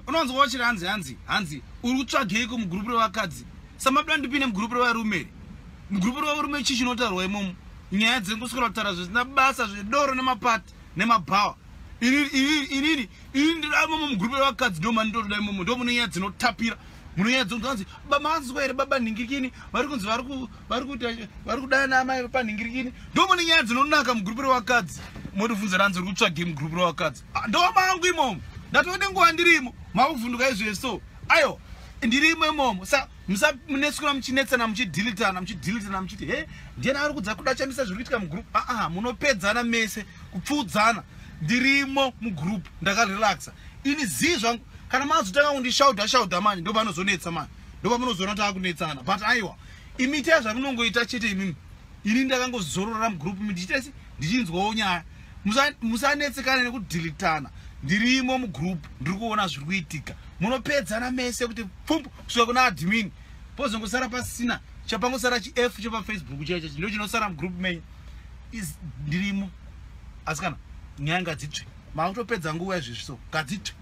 Unonzwa wachira hanzi uri kutsvagei mugrupu revakadzi samabda ndipinde mugrupu revarume mugrupu revarume ichi chinotaurwa imomo nyaya dzengoswera kutaura zvisina basa zvedoro nemapati nemabhawa inini ndiramo mugrupu revakadzi ndomandotoda imomo ndo mune nyaya dzinotapira muno nyaya dzinonzi mamanzwa here baba nhingirikini vari kunzi vari kudana naamai panhingirikini ndo mune nyaya dzinonaka mugrupu revakadzi modibvunza ranzi uri kutsvagei mugrupu revakadzi ndo mangu imomo ndatode nguva ndirimo makuvhunduka izveso ayo ndirimo imomo sa musamuneswera muchinetsana muchidhilitana muchiti he ndiani ari kudza kudachanisa zviri kuitika mugrupu munopedzana mese kupfuudzana ndirimo mugrupu ndakarelaxa ini zii zvangu kana mazotanga kundishaudha manje ndo panozonetsa manje ndo pamunozoona taakunetsana but aiwa imitai zvamunongoita chete imimi ini ndakangozorora mugrupu ndichitesi ndichinzwawo nyaya musanetsekana nekudhilitana ndirimo mugrupu ndiri kuona zviri kuitika munopedzana mese kuti pfumbu kusvika kuna admin pozongosara pasina chapangosara chif chepafacebook chaicho ndo chinosara mugrupu menyu ndirimo asi kana nyaya ngadzitsve makutopedza nguva izvezvi so ngadzitsve